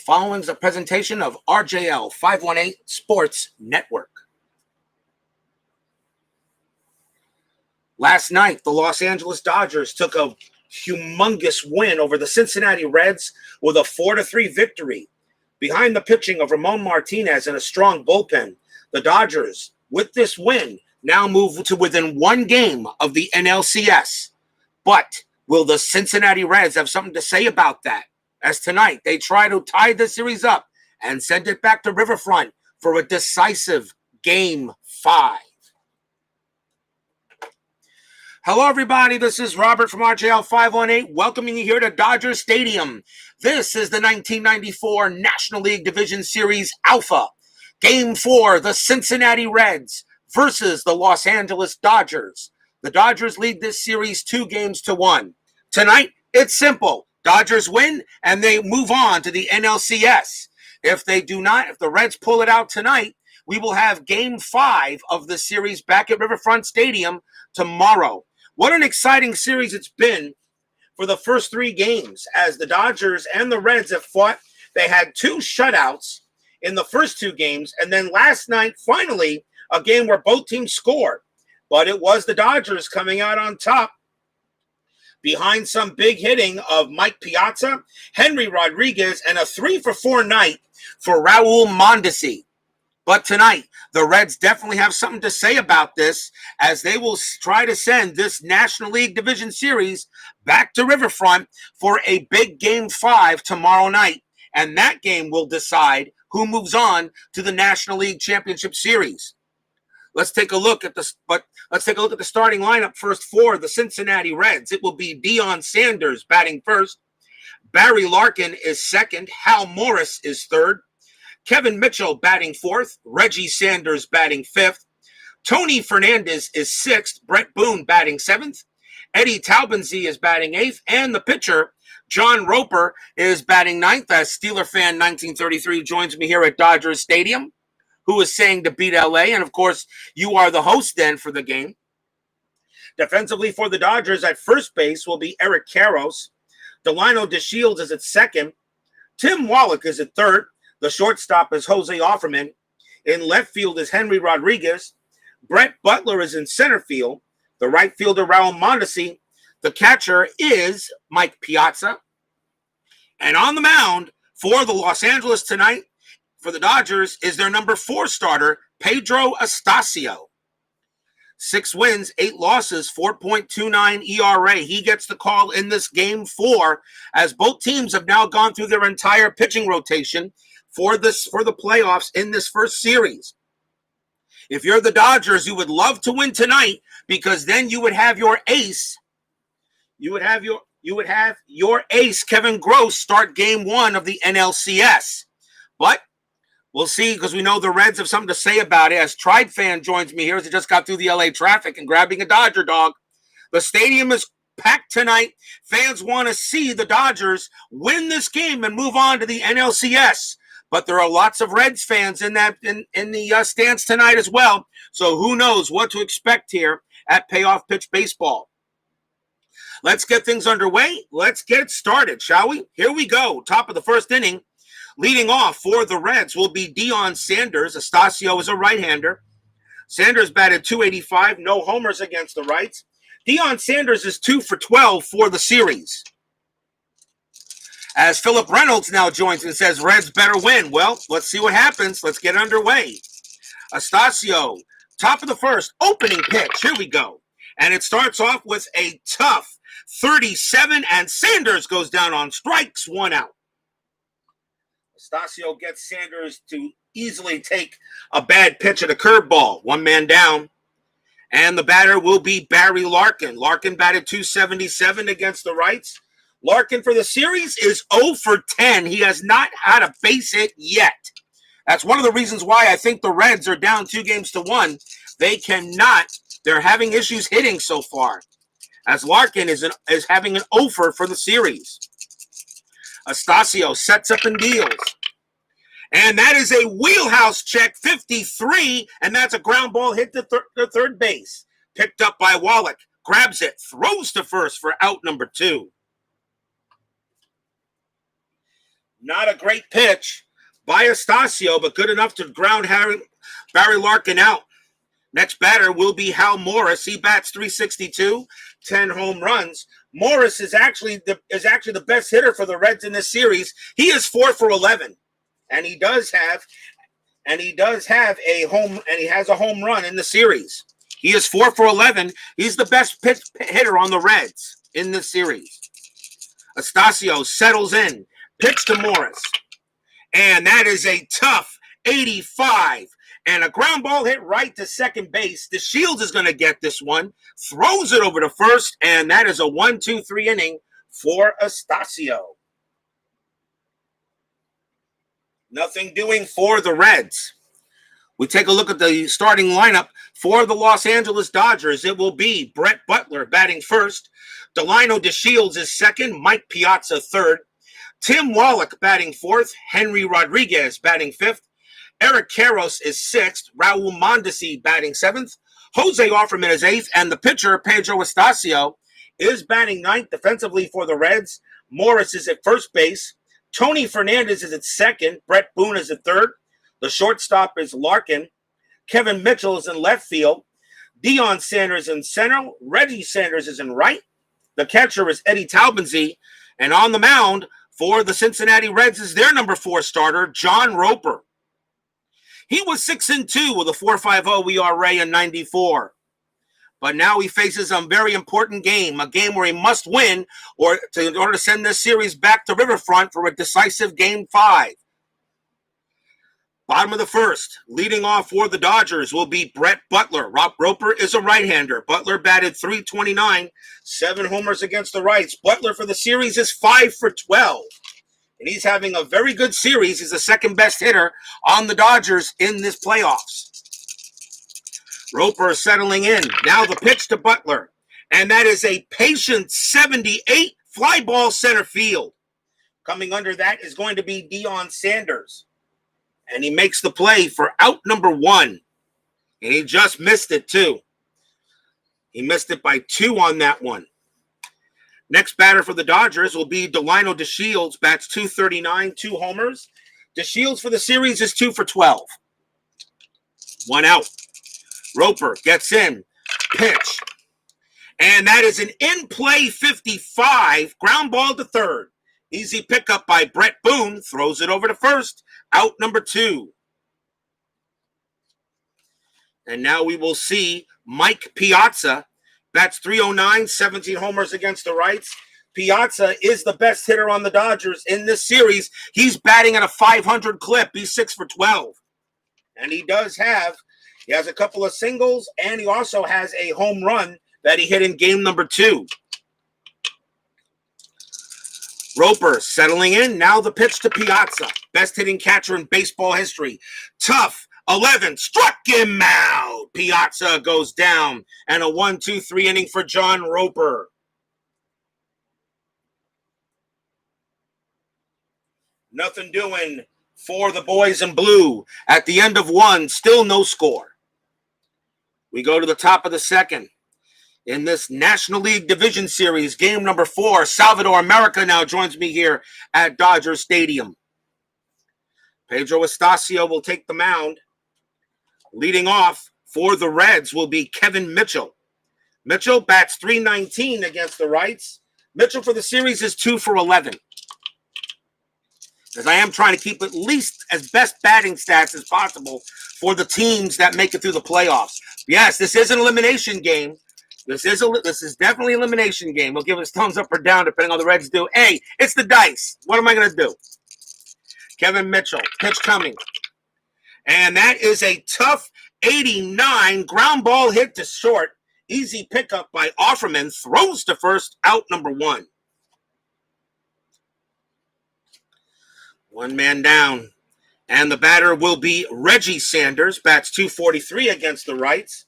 Following is a presentation of RJL 518 Sports Network. Last night, the Los Angeles Dodgers took a humongous win over the Cincinnati Reds with a 4-3 victory. Behind the pitching of Ramon Martinez and a strong bullpen, the Dodgers, with this win, now move to within one game of the NLCS. But will the Cincinnati Reds have something to say about that? As tonight, they try to tie the series up and send it back to Riverfront for a decisive Game 5. Hello, everybody. This is Robert from RJL 518, welcoming you here to Dodger Stadium. This is the 1994 National League Division Series Alpha. Game 4, the Cincinnati Reds versus the Los Angeles Dodgers. The Dodgers lead this series 2-1. Tonight, it's simple. Dodgers win, and they move on to the NLCS. If they do not, if the Reds pull it out tonight, we will have Game 5 of the series back at Riverfront Stadium tomorrow. What an exciting series it's been for the first 3 games, as the Dodgers and the Reds have fought. They had 2 shutouts in the first 2 games, and then last night, finally, a game where both teams scored. But it was the Dodgers coming out on top, behind some big hitting of Mike Piazza, Henry Rodriguez, and a 3-for-4 night for Raul Mondesi. But tonight, the Reds definitely have something to say about this, as they will try to send this National League Division Series back to Riverfront for a big Game 5 tomorrow night. And that game will decide who moves on to the National League Championship Series. Let's take a look at the starting lineup first for the Cincinnati Reds. It will be Deion Sanders batting first. Barry Larkin is second. Hal Morris is third. Kevin Mitchell batting fourth. Reggie Sanders batting fifth. Tony Fernandez is sixth. Brett Boone batting seventh. Eddie Taubensee is batting eighth. And the pitcher, John Roper, is batting ninth. As Steeler fan 1933 joins me here at Dodgers Stadium, who is saying to beat LA. And, of course, you are the host then for the game. Defensively for the Dodgers at first base will be Eric Karros. Delino DeShields is at second. Tim Wallach is at third. The shortstop is Jose Offerman. In left field is Henry Rodriguez. Brett Butler is in center field. The right fielder, Raul Mondesi. The catcher is Mike Piazza. And on the mound for the Los Angeles tonight, for the Dodgers, is their number 4 starter, Pedro Astacio. 6 wins, 8 losses, 4.29 ERA. He gets the call in this Game 4, as both teams have now gone through their entire pitching rotation for the playoffs in this first series. If you're the Dodgers, you would love to win tonight, because then you would have your ace. You would have your ace, Kevin Gross, start Game 1 of the NLCS. But we'll see, because we know the Reds have something to say about it. As Tribe fan joins me here, as he just got through the LA traffic and grabbing a Dodger dog. The stadium is packed tonight. Fans want to see the Dodgers win this game and move on to the NLCS. But there are lots of Reds fans in the stands tonight as well. So who knows what to expect here at Payoff Pitch Baseball. Let's get things underway. Let's get it started, shall we? Here we go. Top of the first inning. Leading off for the Reds will be Deion Sanders. Astacio is a right-hander. Sanders batted .285, no homers against the rights. Deion Sanders is 2 for 12 for the series. As Philip Reynolds now joins and says, Reds better win. Well, let's see what happens. Let's get underway. Astacio, top of the first, opening pitch. Here we go. And it starts off with a tough 37, and Sanders goes down on strikes, 1 out. Astacio gets Sanders to easily take a bad pitch at a curveball. 1 man down. And the batter will be Barry Larkin. Larkin batted .277 against the rights. Larkin for the series is 0 for 10. He has not had a base hit yet. That's one of the reasons why I think the Reds are down 2-1. They're having issues hitting so far, as Larkin is having an 0 for the series. Astacio sets up and deals. And that is a wheelhouse check, 53, and that's a ground ball hit to third base. Picked up by Wallach, grabs it, throws to first for out number 2. Not a great pitch by Astacio, but good enough to ground Barry Larkin out. Next batter will be Hal Morris. He bats .362, 10 home runs. Morris is actually the best hitter for the Reds in this series. He is 4 for 11, and he does have a home run in the series. He is 4 for 11. He's the best hitter on the Reds in this series. Astacio settles in, pitch to Morris, and that is a tough 85. And a ground ball hit right to second base. DeShields is going to get this one. Throws it over to first. And that is a 1-2-3 inning for Astacio. Nothing doing for the Reds. We take a look at the starting lineup for the Los Angeles Dodgers. It will be Brett Butler batting first. Delino DeShields is second. Mike Piazza third. Tim Wallach batting fourth. Henry Rodriguez batting fifth. Eric Karros is sixth. Raul Mondesi batting seventh. Jose Offerman is eighth. And the pitcher, Pedro Astacio, is batting ninth defensively for the Reds. Morris is at first base. Tony Fernandez is at second. Brett Boone is at third. The shortstop is Larkin. Kevin Mitchell is in left field. Deion Sanders in center. Reggie Sanders is in right. The catcher is Eddie Taubensee. And on the mound for the Cincinnati Reds is their number 4 starter, John Roper. He was 6-2 with a 4.50 ERA in '94. But now he faces a very important game, a game where he must win in order to send this series back to Riverfront for a decisive Game 5. Bottom of the first, leading off for the Dodgers will be Brett Butler. Rob Roper is a right-hander. Butler batted .329, 7 homers against the rights. Butler for the series is 5 for 12. And he's having a very good series. He's the second best hitter on the Dodgers in this playoffs. Roper settling in. Now the pitch to Butler. And that is a patient 78 fly ball center field. Coming under that is going to be Deion Sanders. And he makes the play for out number 1. And he just missed it too. He missed it by 2 on that one. Next batter for the Dodgers will be Delino DeShields, bats .239, 2 homers. DeShields for the series is 2 for 12. 1 out. Roper gets in, pitch. And that is an in-play 55, ground ball to third. Easy pickup by Brett Boone, throws it over to first, out number 2. And now we will see Mike Piazza. Bats .309, 17 homers against the rights. Piazza is the best hitter on the Dodgers in this series. He's batting at a 500 clip. He's 6 for 12. And he has a couple of singles, and he also has a home run that he hit in game number 2. Roper settling in. Now the pitch to Piazza. Best hitting catcher in baseball history. Tough. 11, struck him out. Piazza goes down, and a 1-2-3 inning for John Roper. Nothing doing for the boys in blue. At the end of 1, still no score. We go to the top of the second. In this National League Division Series, game number 4, Salvador America now joins me here at Dodger Stadium. Pedro Astacio will take the mound. Leading off for the Reds will be Kevin Mitchell. Mitchell bats .319 against the rights. Mitchell for the series is 2 for 11. As I am trying to keep at least as best batting stats as possible for the teams that make it through the playoffs. Yes, this is an elimination game. This is definitely an elimination game. We'll give us thumbs up or down depending on what the Reds do. Hey, it's the dice. What am I going to do? Kevin Mitchell, pitch coming. And that is a tough 89 ground ball hit to short. Easy pickup by Offerman. Throws to first, out number 1. 1 man down. And the batter will be Reggie Sanders. Bats .243 against the rights.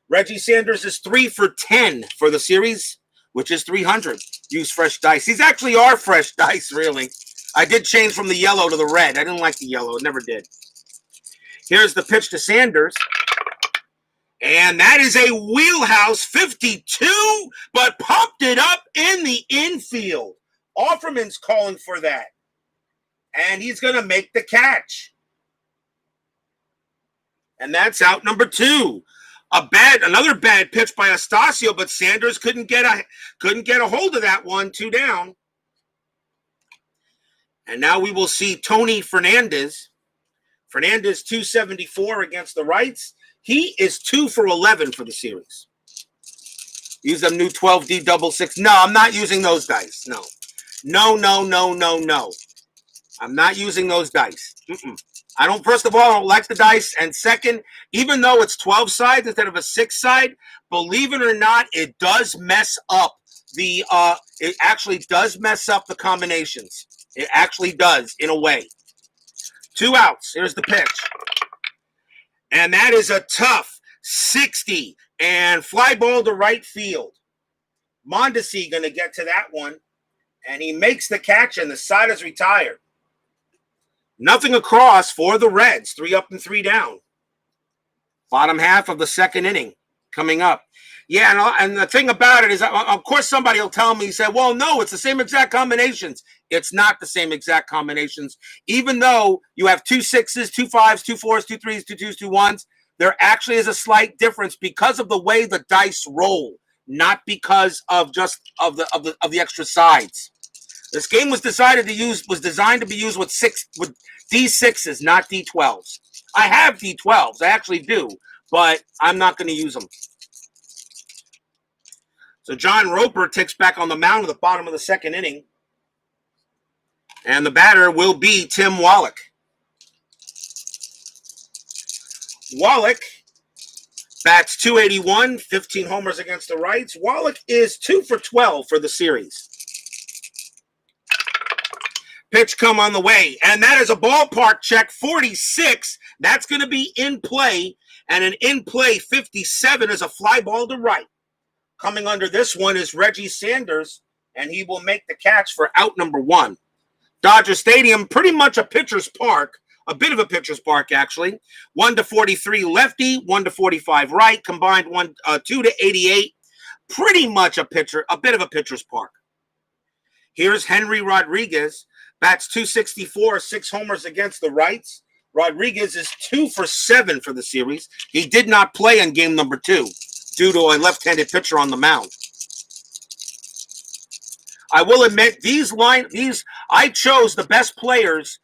Reggie Sanders is 3 for 10 for the series, which is 300. Use fresh dice. These actually are fresh dice, really. I did change from the yellow to the red. I didn't like the yellow. It never did. Here's the pitch to Sanders. And that is a wheelhouse 52, but pumped it up in the infield. Offerman's calling for that. And he's going to make the catch. And that's out number 2. Another bad pitch by Astacio, but Sanders couldn't get a hold of that one. 2 down. And now we will see Tony Fernandez. Fernandez 274 against the rights. He is 2 for 11 for the series. Use them new 12D double six. No, I'm not using those dice. No. I'm not using those dice. I don't, first of all, I don't like the dice. And second, even though it's 12 sides instead of a 6 side, believe it or not, it does mess up it actually does mess up the combinations. It actually does, in a way. 2 outs. Here's the pitch. And that is a tough 60 and fly ball to right field. Mondesi going to get to that one. And he makes the catch, and the side is retired. Nothing across for the Reds. 3 up and 3 down. Bottom half of the second inning coming up. Yeah, and the thing about it is, of course, somebody will tell me, say, well, no, it's the same exact combinations. It's not the same exact combinations. Even though you have 2 6s, 2 5s, 2 4s, 2 3s, 2 2s, 2 1s, there actually is a slight difference because of the way the dice roll, not because of just of the extra sides. This game was designed to be used with D6s, not D12s. I have D12s, I actually do, but I'm not going to use them. So John Roper takes back on the mound at the bottom of the second inning. And the batter will be Tim Wallach. Wallach bats .281, 15 homers against the rights. Wallach is 2 for 12 for the series. Pitch come on the way, and that is a ballpark check, 46. That's going to be in play, and an in-play 57 is a fly ball to right. Coming under this one is Reggie Sanders, and he will make the catch for out number 1. Dodger Stadium, pretty much a pitcher's park, a bit of a pitcher's park, actually. 1-43 lefty, 1-45 right, combined 2-88. Pretty much a bit of a pitcher's park. Here's Henry Rodriguez, bats .264, 6 homers against the rights. Rodriguez is 2 for 7 for the series. He did not play in game number 2 due to a left-handed pitcher on the mound. I will admit, I chose the best players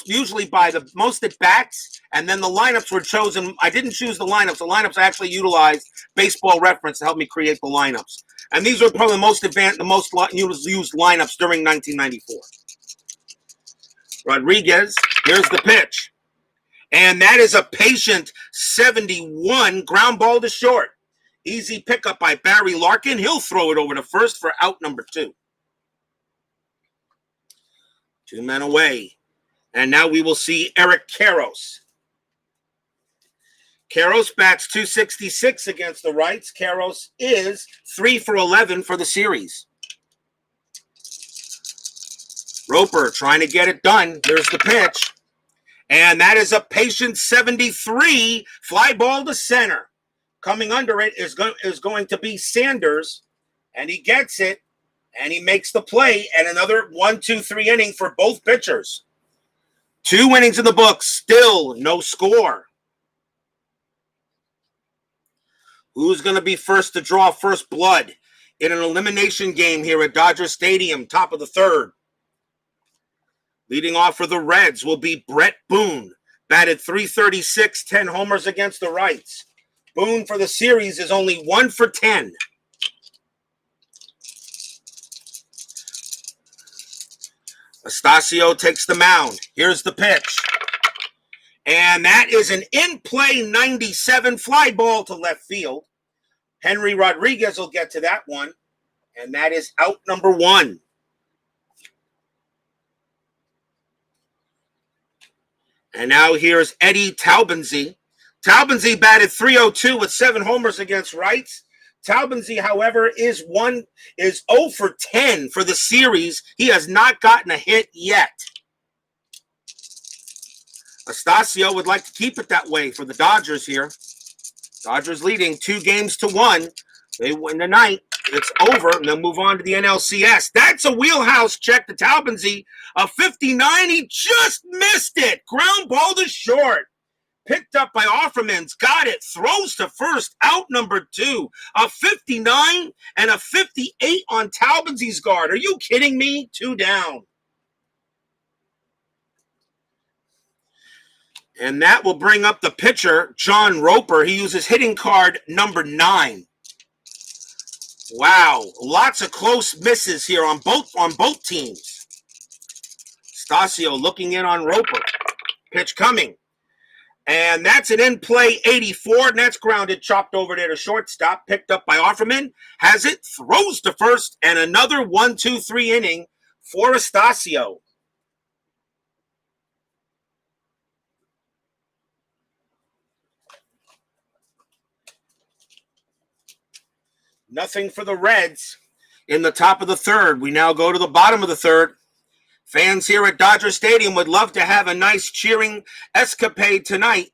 usually by the most at bats, and then the lineups were chosen. I didn't choose the lineups. The lineups I actually utilized Baseball Reference to help me create the lineups. And these are probably the most used lineups during 1994. Rodriguez, here's the pitch. And that is a patient 71 ground ball to short. Easy pickup by Barry Larkin. He'll throw it over to first for out number 2. 2 men away. And now we will see Eric Karros. Karros bats .266 against the rights. Karros is 3 for 11 for the series. Roper trying to get it done. There's the pitch. And that is a patient 73 fly ball to center. Coming under it is going to be Sanders, and he gets it, and he makes the play, and another 1-2-3 inning for both pitchers. 2 innings in the books, still no score. Who's going to be first to draw first blood in an elimination game here at Dodger Stadium, top of the 3rd? Leading off for the Reds will be Brett Boone, batted .336, 10 homers against the rights. Boone for the series is only 1 for 10. Astacio takes the mound. Here's the pitch. And that is an in-play 97 fly ball to left field. Henry Rodriguez will get to that one. And that is out number 1. And now here's Eddie Taubensee. Taubensee batted .302 with 7 homers against rights. Taubensee, however, is 0 for 10 for the series. He has not gotten a hit yet. Astacio would like to keep it that way for the Dodgers here. Dodgers leading 2-1. They win tonight. It's over, and they'll move on to the NLCS. That's a wheelhouse check to Talbinzy. A 59, he just missed it. Ground ball to short. Picked up by Offerman's, got it, throws to first, out number 2. A 59 and a 58 on Talbinzy's guard. Are you kidding me? 2 down. And that will bring up the pitcher, John Roper. He uses hitting card number 9. Wow, lots of close misses here on both teams. Astacio looking in on Roper. Pitch coming. And that's an in-play 84, and that's grounded, chopped over there to shortstop, picked up by Offerman, has it, throws to first, and another 1-2-3 inning for Astacio. Nothing for the Reds in the top of the third. We now go to the bottom of the third. Fans here at Dodger Stadium would love to have a nice cheering escapade tonight.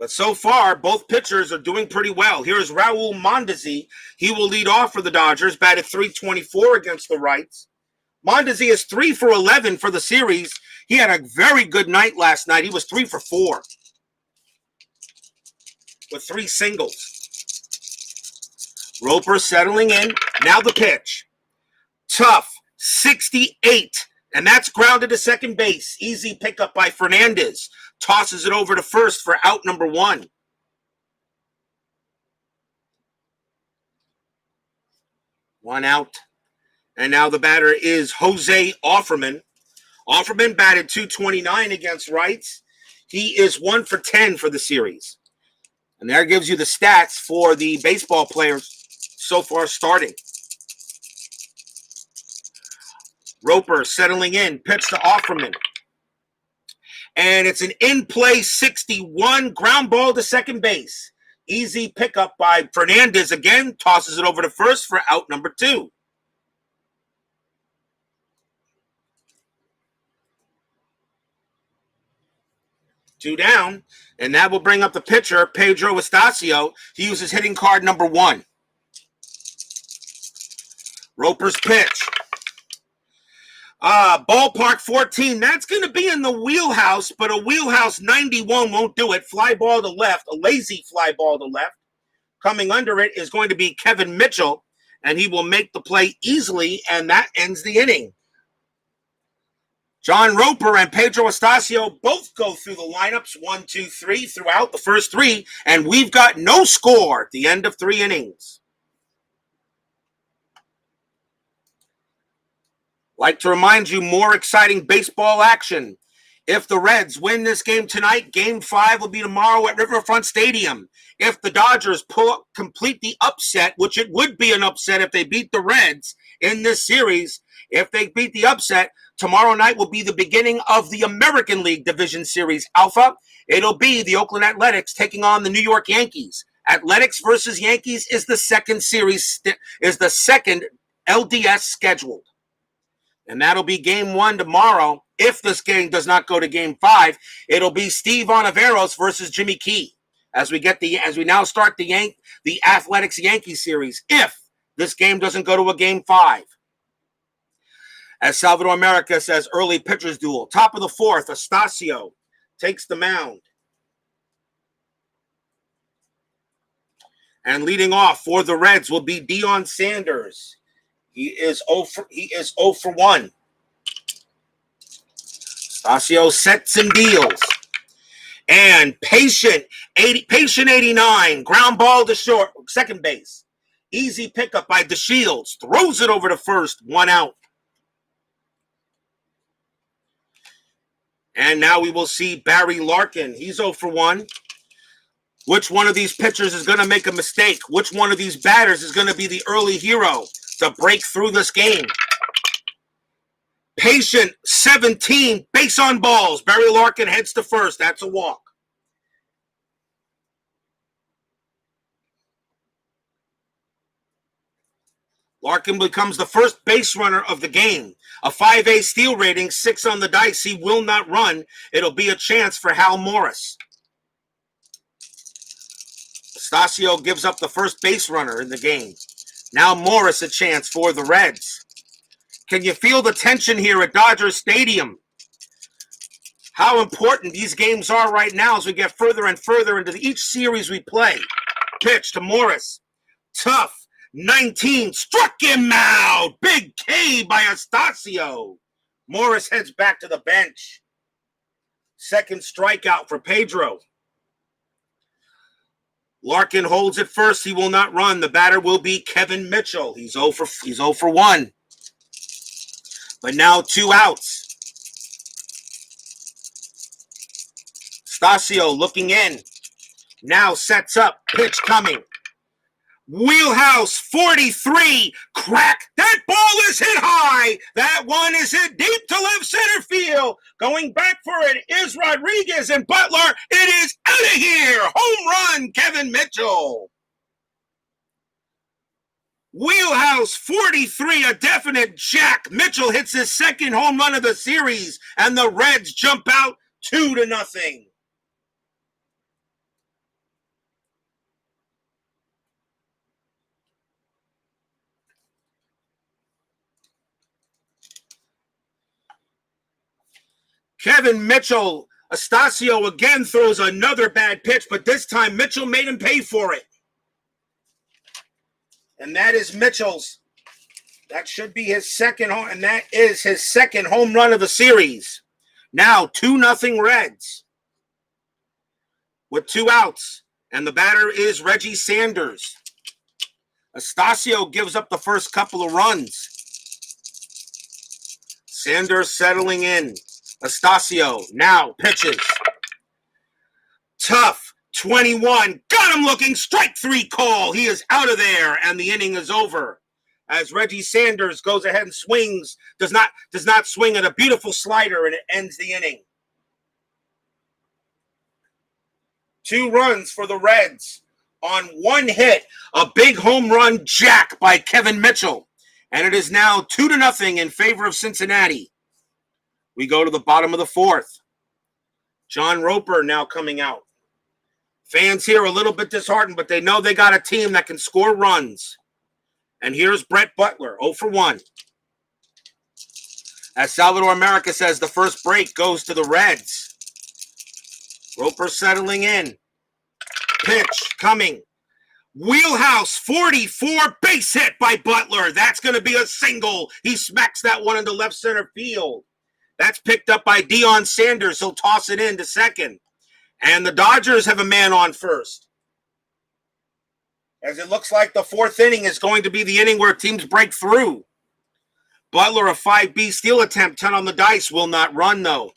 But so far, both pitchers are doing pretty well. Here's Raul Mondesi. He will lead off for the Dodgers, batted .324 against the Rights. Mondesi is 3 for 11 for the series. He had a very good night last night. He was 3 for 4 with 3 singles. Roper settling in. Now the pitch. Tough, 68, and that's grounded to second base. Easy pickup by Fernandez. Tosses it over to first for out number 1. One out. And now the batter is Jose Offerman. Offerman batted .229 against Rights. He is 1 for 10 for the series. And there gives you the stats for the baseball players so far starting. Roper settling in, pitch to Offerman. And it's an in-play 61, ground ball to second base. Easy pickup by Fernandez again, tosses it over to first for out number 2. Two down, and that will bring up the pitcher, Pedro Astacio. He uses hitting card number 1. Roper's pitch. Ballpark 14, that's going to be in the wheelhouse, but a wheelhouse 91 won't do it. Fly ball to left, a lazy fly ball to left. Coming under it is going to be Kevin Mitchell, and he will make the play easily, and that ends the inning. John Roper and Pedro Astacio both go through the lineups, 1, 2, 3 throughout the first 3, and we've got no score at the end of 3 innings. Like to remind you, more exciting baseball action. If the Reds win this game tonight, Game 5 will be tomorrow at Riverfront Stadium. If the Dodgers complete the upset, which it would be an upset if they beat the Reds in this series, if they beat the upset, tomorrow night will be the beginning of the American League Division Series Alpha. It'll be the Oakland Athletics taking on the New York Yankees. Athletics versus Yankees is the second series, is the second LDS scheduled. And that'll be Game 1 tomorrow. If this game does not go to Game 5, it'll be Steve Ontiveros versus Jimmy Key as we now start the Athletics Yankees series. If this game doesn't go to a Game 5, as Salvador America says, early pitchers duel. Top of the 4th, Astacio takes the mound. And leading off for the Reds will be Deion Sanders. He is 0 for 1. Astacio sets and deals. And patient 89, ground ball to short, second base. Easy pickup by DeShields. Throws it over to first, 1 out. And now we will see Barry Larkin. He's 0 for 1. Which one of these pitchers is going to make a mistake? Which one of these batters is going to be the early hero to break through this game? Patient 17, base on balls. Barry Larkin heads to first. That's a walk. Larkin becomes the first base runner of the game. A 5A steal rating, 6 on the dice. He will not run. It'll be a chance for Hal Morris. Astacio gives up the first base runner in the game. Now Morris a chance for the Reds. Can you feel the tension here at Dodger Stadium? How important these games are right now as we get further and further into each series we play. Pitch to Morris. Tough. 19. Struck him out. Big K by Astacio. Morris heads back to the bench. Second strikeout for Pedro. Larkin holds it first. He will not run. The batter will be Kevin Mitchell. He's 0 for 1. But now 2 outs. Astacio looking in. Now sets up. Pitch coming. Wheelhouse 43. Crack. That ball is hit high. That one is hit deep to left center field. Going back for it is Rodriguez and Butler. It is out of here. Home run, Kevin Mitchell. Wheelhouse 43, a definite jack. Mitchell hits his second home run of the series, and the Reds jump out 2-0. Kevin Mitchell, Astacio again throws another bad pitch, but this time Mitchell made him pay for it. And that is Mitchell's. That should be his second home, and that is his second home run of the series. Now 2-0 Reds with 2 outs, and the batter is Reggie Sanders. Astacio gives up the first couple of runs. Sanders settling in. Astacio now pitches. Tough. 21. Got him looking. Strike 3 call. He is out of there, and the inning is over. As Reggie Sanders goes ahead and swings, does not swing at a beautiful slider, and it ends the inning. 2 runs for the Reds on 1 hit. A big home run jack by Kevin Mitchell. And it is now 2-0 in favor of Cincinnati. We go to the bottom of the 4th. John Roper now coming out. Fans here a little bit disheartened, but they know they got a team that can score runs. And here's Brett Butler, 0 for 1. As Salvador America says, the first break goes to the Reds. Roper settling in. Pitch coming. Wheelhouse 44, base hit by Butler. That's going to be a single. He smacks that one into left center field. That's picked up by Deion Sanders. He'll toss it in to second. And the Dodgers have a man on first. As it looks like the 4th inning is going to be the inning where teams break through. Butler, a 5B steal attempt, 10 on the dice, will not run, though.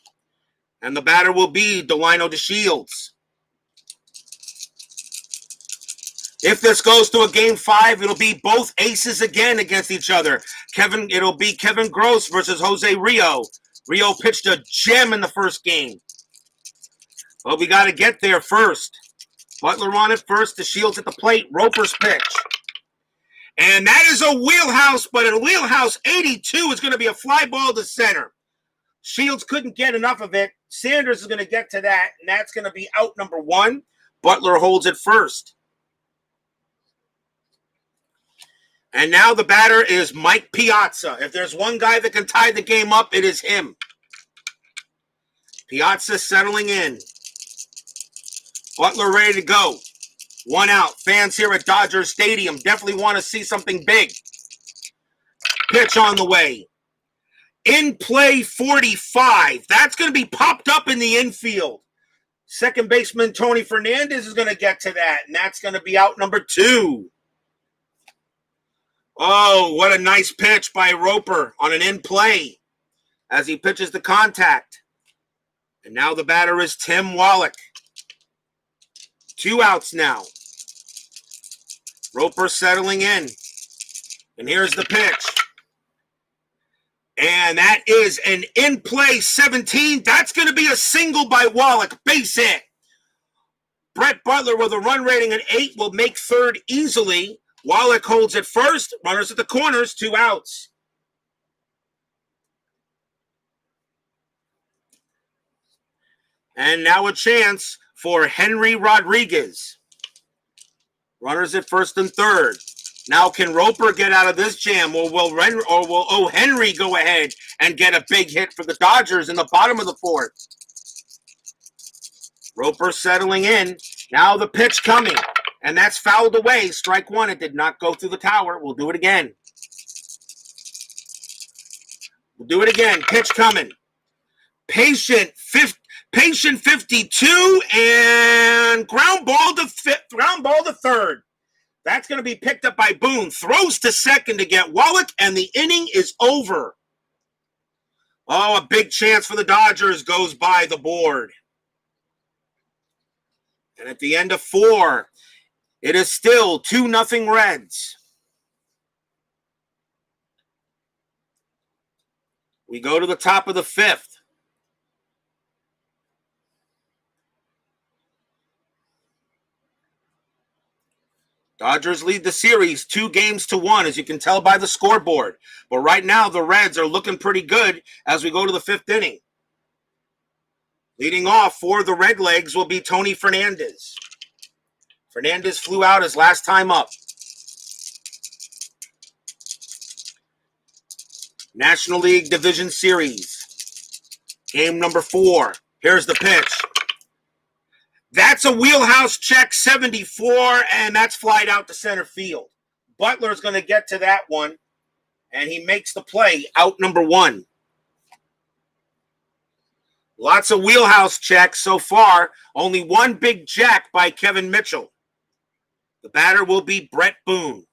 And the batter will be Delino DeShields. If this goes to a Game 5, it'll be both aces again against each other. It'll be Kevin Gross versus Jose Rio. Rio pitched a gem in the first game. But we got to get there first. Butler on it first. DeShields at the plate. Roper's pitch. And that is a wheelhouse, but a wheelhouse 82 is going to be a fly ball to center. Shields couldn't get enough of it. Sanders is going to get to that, and that's going to be out number 1. Butler holds it first. And now the batter is Mike Piazza. If there's one guy that can tie the game up, it is him. Piazza settling in. Butler ready to go. 1 out. Fans here at Dodger Stadium definitely want to see something big. Pitch on the way. In play 45. That's going to be popped up in the infield. Second baseman Tony Fernandez is going to get to that, and that's going to be out number 2. Oh, what a nice pitch by Roper on an in play as he pitches the contact. And now the batter is Tim Wallach. 2 outs now. Roper settling in. And here's the pitch. And that is an in play 17. That's going to be a single by Wallach. Base hit. Brett Butler with a run rating at 8 will make third easily. Wallach holds it first. Runners at the corners, 2 outs. And now a chance for Henry Rodriguez. Runners at first and third. Now can Roper get out of this jam, or will O. Henry go ahead and get a big hit for the Dodgers in the bottom of the fourth? Roper settling in. Now the pitch coming, and that's fouled away. Strike one. It did not go through the tower. We'll do it again. We'll do it again. Pitch coming. Patient 52 and ground ball to third. That's going to be picked up by Boone. Throws to second to get Wallach, and the inning is over. Oh, a big chance for the Dodgers goes by the board. And at the end of 4, it is still 2-0 Reds. We go to the top of the 5th. Dodgers lead the series 2-1, as you can tell by the scoreboard. But right now, the Reds are looking pretty good as we go to the 5th inning. Leading off for the Redlegs will be Tony Fernandez. Fernandez flew out his last time up. National League Division Series. Game number 4. Here's the pitch. That's a wheelhouse check, 74, and that's flied out to center field. Butler's going to get to that one, and he makes the play, out number 1. Lots of wheelhouse checks so far. Only one big jack by Kevin Mitchell. The batter will be Brett Boone.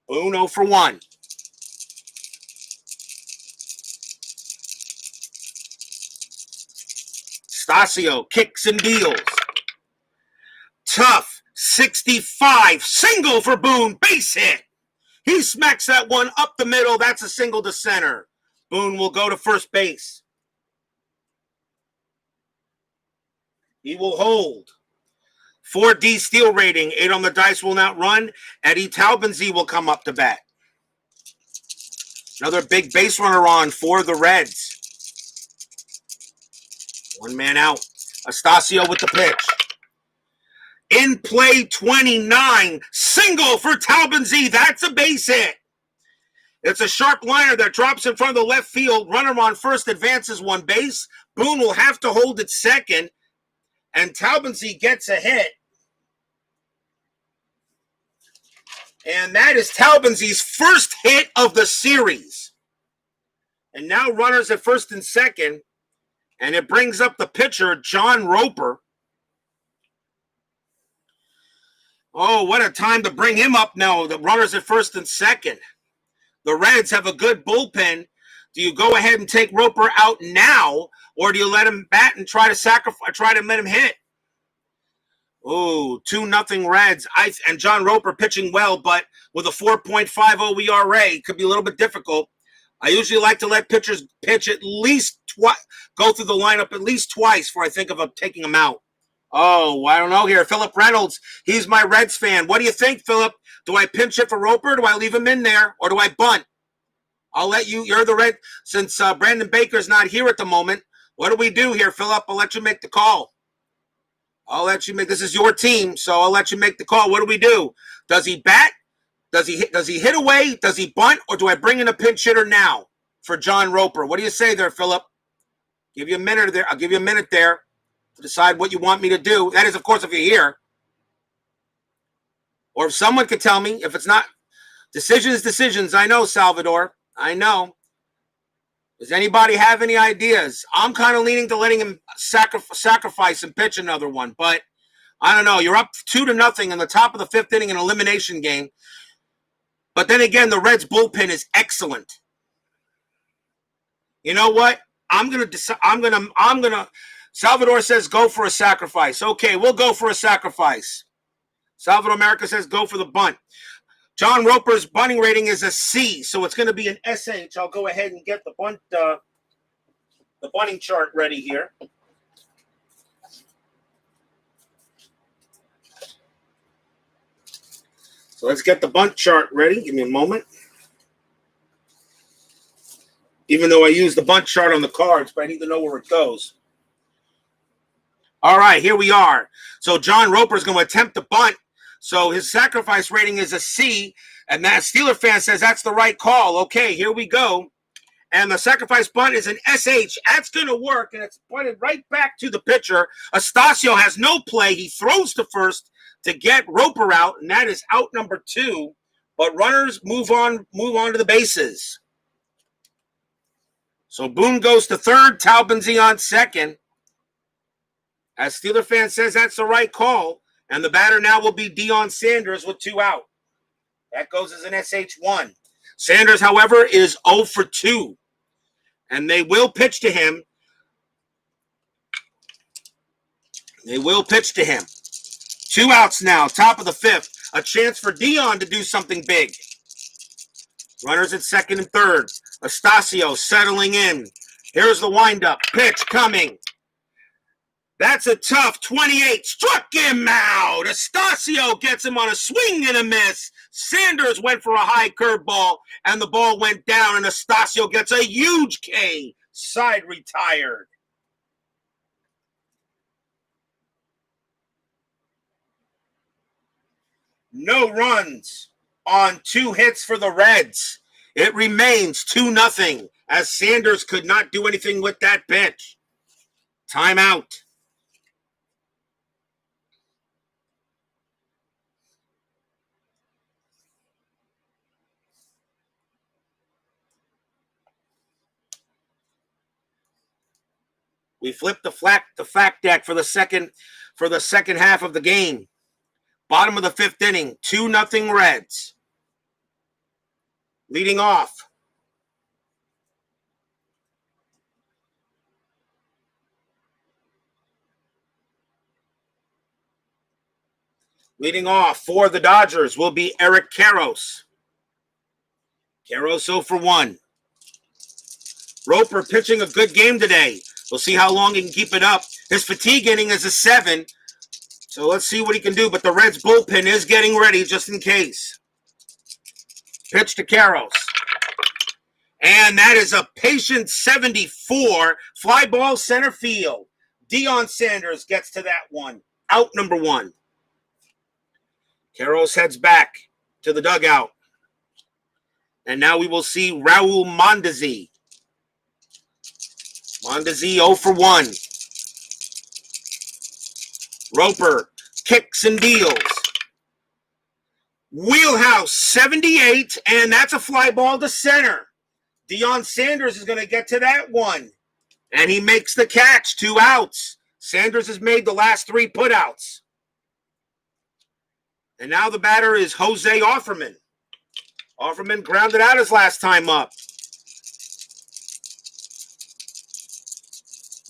Boone 0 for 1. Astacio kicks and deals. Tough 65. Single for Boone. Base hit. He smacks that one up the middle. That's a single to center. Boone will go to first base. He will hold. 4D steal rating. 8 on the dice will not run. Eddie Taubensee will come up to bat. Another big base runner on for the Reds. 1 man out. Astacio with the pitch. In play 29. Single for Taubensee. That's a base hit. It's a sharp liner that drops in front of the left field. Runner on first advances 1 base. Boone will have to hold it second. And Taubensee gets a hit. And that is Taubensee's first hit of the series. And now runners at first and second. And it brings up the pitcher, John Roper. Oh, what a time to bring him up now. The runners at first and second. The Reds have a good bullpen. Do you go ahead and take Roper out now, or do you let him bat and try to let him hit? Oh, 2-0 Reds. And John Roper pitching well, but with a 4.50 ERA, could be a little bit difficult. I usually like to let pitchers pitch at least twice, go through the lineup at least twice before I think of taking them out. Oh, I don't know here. Philip Reynolds, he's my Reds fan. What do you think, Philip? Do I pinch hit for Roper? Do I leave him in there? Or do I bunt? I'll let you. You're the Red. Since Brandon Baker's not here at the moment, what do we do here, Philip? I'll let you make the call. This is your team, so I'll let you make the call. What do we do? Does he bat? Does he hit away? Does he bunt? Or do I bring in a pinch hitter now for John Roper? What do you say there, Philip? Give you a minute there. I'll give you a minute there to decide what you want me to do. That is, of course, if you're here. Or if someone could tell me, if it's not decisions. I know, Salvador. I know. Does anybody have any ideas? I'm kind of leaning to letting him sacrifice and pitch another one, but I don't know. You're up 2-0 in the top of the 5th inning in an elimination game. But then again, the Reds bullpen is excellent. You know what? I'm gonna Salvador says go for a sacrifice. Okay, we'll go for a sacrifice. Salvador America says go for the bunt. John Roper's bunting rating is a C, so it's going to be an SH. I'll go ahead and get the bunting chart ready here. So let's get the bunt chart ready. Give me a moment. Even though I use the bunt chart on the cards, but I need to know where it goes. All right, here we are. So John Roper is going to attempt the bunt. So his sacrifice rating is a C, and that Steeler fan says that's the right call. Okay, here we go. And the sacrifice bunt is an SH. That's going to work, and it's pointed right back to the pitcher. Astacio has no play. He throws to first to get Roper out, and that is out number 2. But runners move on to the bases. So Boone goes to third, Taubensee on second. As Steeler fan says, that's the right call. And the batter now will be Deion Sanders with 2 out. That goes as an SH1. Sanders, however, is 0 for 2. And they will pitch to him. They will pitch to him. 2 outs now, top of the 5th. A chance for Deion to do something big. Runners at second and third. Astacio settling in. Here's the windup. Pitch coming. That's a tough 28. Struck him out. Astacio gets him on a swing and a miss. Sanders went for a high curveball, and the ball went down, and Astacio gets a huge K. Side retired. No runs on 2 hits for the Reds. It remains 2-0 as Sanders could not do anything with that pitch. Timeout. We flipped the fact deck for the second half of the game. Bottom of the 5th inning, 2-0 Reds. Leading off. Leading off for the Dodgers will be Eric Karros. Karros 0 for 1. Roper pitching a good game today. We'll see how long he can keep it up. His fatigue inning is a 7. So let's see what he can do. But the Reds bullpen is getting ready just in case. Pitch to Karros. And that is a patient 74. Fly ball center field. Deion Sanders gets to that one. Out number 1. Karros heads back to the dugout. And now we will see Raul Mondesi. Mondesi 0 for 1. Roper kicks and deals. Wheelhouse 78, and that's a fly ball to center. Deion Sanders is going to get to that one. And he makes the catch. 2 outs. Sanders has made the last 3 putouts. And now the batter is Jose Offerman. Offerman grounded out his last time up.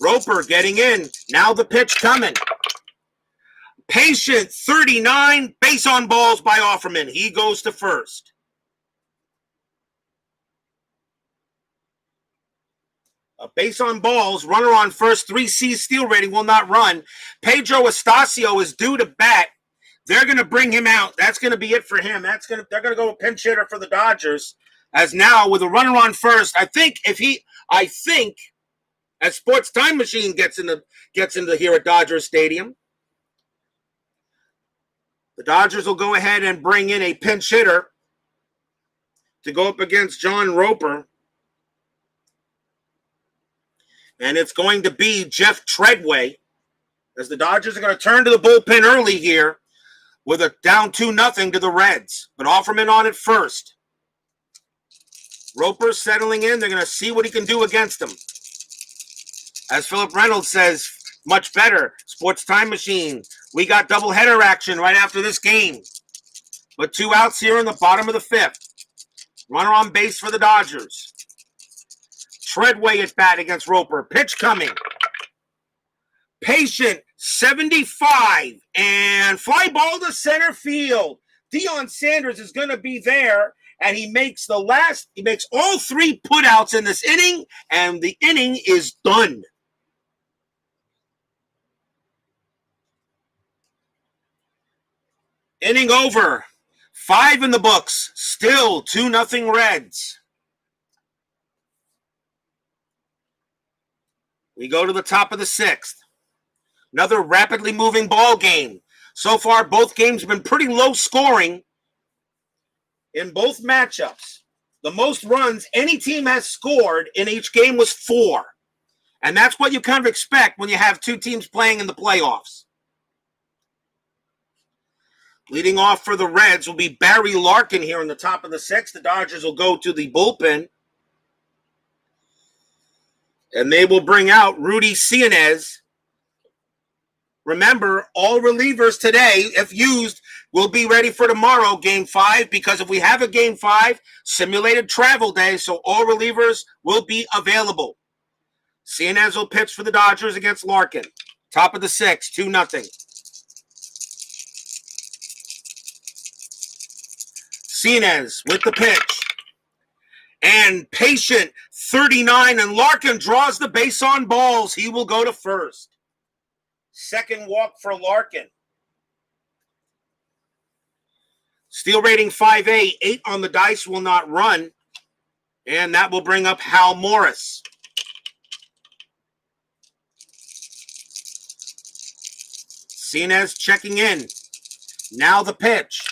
Roper getting in. Now the pitch coming. Patient 39. Base on balls by Offerman. He goes to first. A base on balls. Runner on first. 3C steal rating will not run. Pedro Astacio is due to bat. They're going to bring him out. That's going to be it for him. They're going to go a pinch hitter for the Dodgers. As now with a runner on first, I think as Sports Time Machine gets into here at Dodger Stadium, the Dodgers will go ahead and bring in a pinch hitter to go up against John Roper. And it's going to be Jeff Treadway, as the Dodgers are going to turn to the bullpen early here with a down 2-0 to the Reds. But Offerman on it first. Roper settling in. They're going to see what he can do against him. As Philip Reynolds says, much better. Sports Time Machine. We got doubleheader action right after this game. But 2 outs here in the bottom of the 5th. Runner on base for the Dodgers. Treadway at bat against Roper. Pitch coming. Patient 75. And fly ball to center field. Deion Sanders is going to be there. And he makes all 3 putouts in this inning. And the inning is done. Inning over. 5 in the books. Still 2-0 Reds. We go to the top of the 6th. Another rapidly moving ball game. So far, both games have been pretty low scoring in both matchups. The most runs any team has scored in each game was 4. And that's what you kind of expect when you have two teams playing in the playoffs. Leading off for the Reds will be Barry Larkin here in the top of the 6th. The Dodgers will go to the bullpen. And they will bring out Rudy CIN. Remember, all relievers today, if used, will be ready for tomorrow, Game 5, because if we have a Game 5, simulated travel day, so all relievers will be available. CIN will pitch for the Dodgers against Larkin. Top of the 6th, 2-0. CIN with the pitch. And patient, 39, and Larkin draws the base on balls. He will go to first. Second walk for Larkin. Steal rating 5A, 8 on the dice, will not run. And that will bring up Hal Morris. CIN checking in. Now the pitch.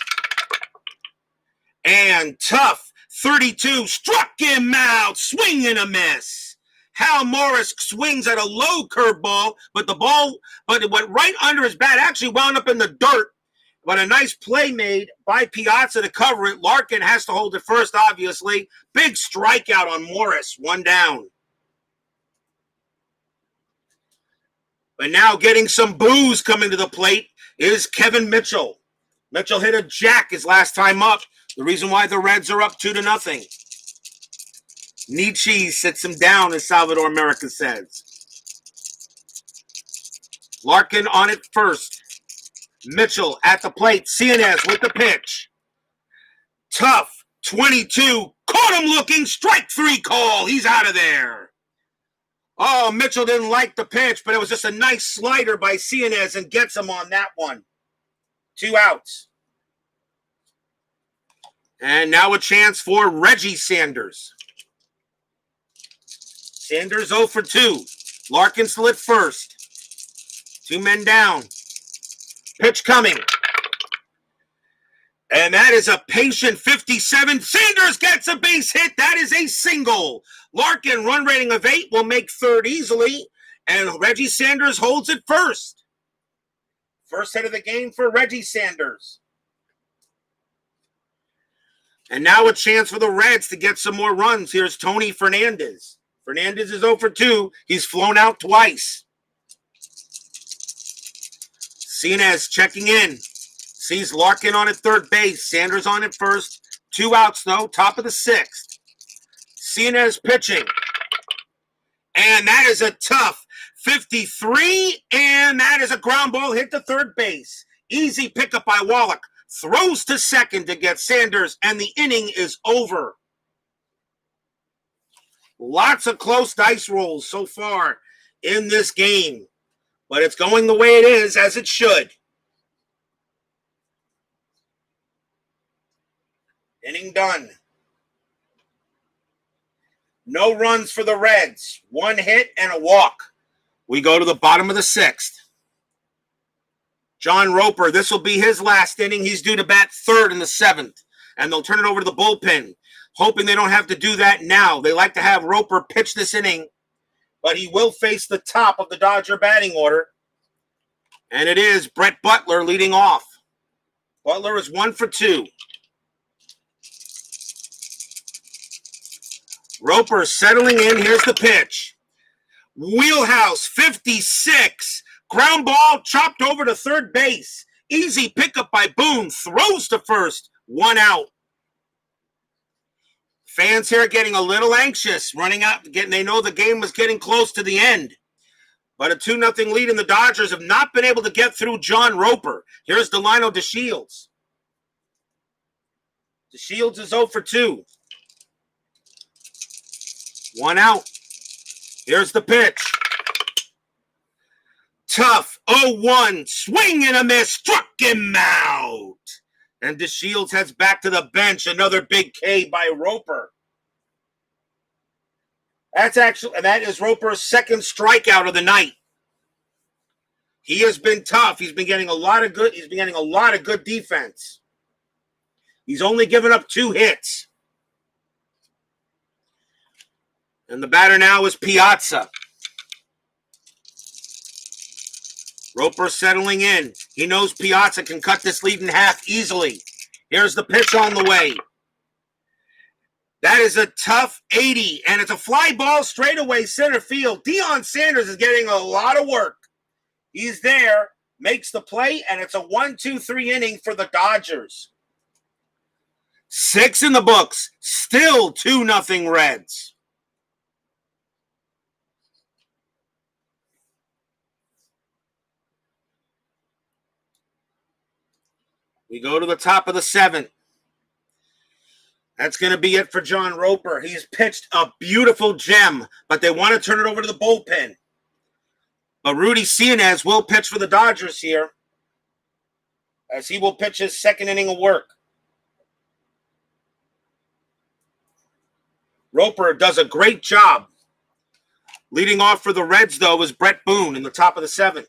And tough, 32, struck him out, swing and a miss. Hal Morris swings at a low curveball, but it went right under his bat, actually wound up in the dirt. But a nice play made by Piazza to cover it. Larkin has to hold it first, obviously. Big strikeout on Morris, 1 down. But now getting some booze coming to the plate is Kevin Mitchell. Mitchell hit a jack his last time up. The reason why the Reds are up 2-0. Nietzsche sits him down, as Salvador America says. Larkin on it first. Mitchell at the plate. CIN with the pitch. Tough, 22. Caught him looking. Strike 3 call. He's out of there. Oh, Mitchell didn't like the pitch, but it was just a nice slider by CIN and gets him on that one. 2 outs. And now a chance for Reggie Sanders. Sanders 0 for 2. Larkin still at first. 2 men down. Pitch coming. And that is a patient 57. Sanders gets a base hit. That is a single. Larkin, run rating of 8, will make third easily. And Reggie Sanders holds it first. First hit of the game for Reggie Sanders. And now a chance for the Reds to get some more runs. Here's Tony Fernandez. Fernandez is 0 for 2. He's flown out twice. CIN checking in. Sees Larkin on at third base. Sanders on at first. 2 outs, though. Top of the 6th. CIN pitching. And that is a tough 53. And that is a ground ball hit to third base. Easy pickup by Wallach. Throws to second to get Sanders, and the inning is over. Lots of close dice rolls so far in this game, but it's going the way it is, as it should. Inning done. No runs for the Reds. 1 hit and a walk. We go to the bottom of the 6th. John Roper, this will be his last inning. He's due to bat third in the 7th, and they'll turn it over to the bullpen, hoping they don't have to do that now. They like to have Roper pitch this inning, but he will face the top of the Dodger batting order, and it is Brett Butler leading off. Butler is 1 for 2. Roper settling in. Here's the pitch. Wheelhouse, 56. Ground ball chopped over to third base. Easy pickup by Boone. Throws to first. 1 out. Fans here getting a little anxious. Running out. They know the game was getting close to the end. But a 2-0 lead, and the Dodgers have not been able to get through John Roper. Here's Delino DeShields. DeShields is 0 for 2. 1 out. Here's the pitch. Tough, 0-1, swing and a miss, struck him out. And DeShields heads back to the bench. Another big K by Roper. That is Roper's second strikeout of the night. He has been tough. He's been getting a lot of good defense. He's only given up 2 hits. And the batter now is Piazza. Roper settling in. He knows Piazza can cut this lead in half easily. Here's the pitch on the way. That is a tough 80, and it's a fly ball straight away center field. Deion Sanders is getting a lot of work. He's there, makes the play, and it's a 1-2-3 inning for the Dodgers. 6 in the books. Still 2-0 Reds. We go to the top of the 7th. That's going to be it for John Roper. He's pitched a beautiful gem, but they want to turn it over to the bullpen. But Rudy Cianez will pitch for the Dodgers here, as he will pitch his 2nd inning of work. Roper does a great job. Leading off for the Reds, though, is Brett Boone in the top of the 7th.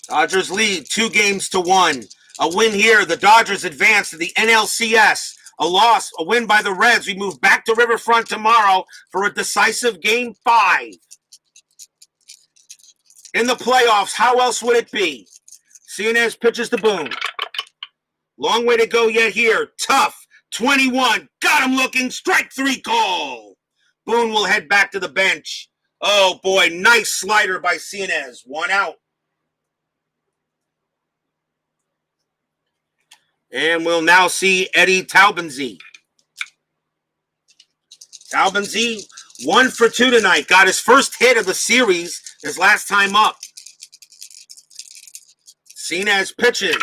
Dodgers lead 2-1. A win here. The Dodgers advance to the NLCS. A win by the Reds. We move back to Riverfront tomorrow for a decisive Game 5. In the playoffs, how else would it be? Cianez pitches to Boone. Long way to go yet here. Tough. 21. Got him looking. Strike 3 call. Boone will head back to the bench. Oh, boy. Nice slider by Cianez. 1 out. And we'll now see Eddie Taubensee. Taubensee, 1 for 2 tonight. Got his first hit of the series his last time up. Cianez pitches.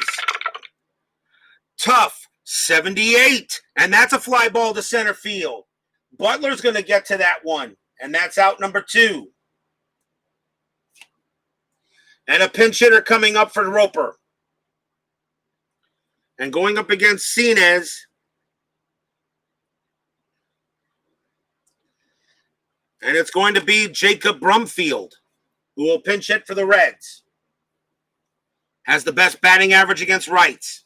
Tough, 78. And that's a fly ball to center field. Butler's going to get to that one. And that's out number 2. And a pinch hitter coming up for Roper. And going up against Cianez, and it's going to be Jacob Brumfield, who will pinch hit for the Reds. Has the best batting average against rights.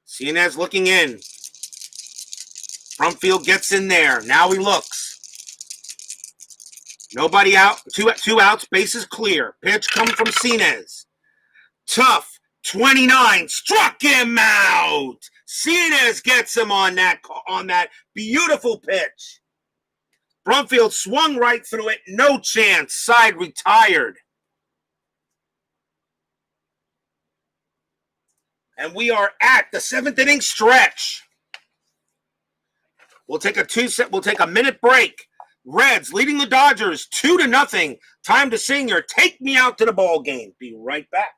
Cianez looking in. Brumfield gets in there. Now he looks. Nobody out. Two outs. Bases clear. Pitch come from Cianez. Tough. 29. Struck him out. Cianez gets him on that beautiful pitch. Brumfield swung right through it. No chance. Side retired. And we are at the 7th inning stretch. We'll take a minute break. Reds leading the Dodgers 2-0. Time to sing your Take Me Out to the Ball Game. Be right back.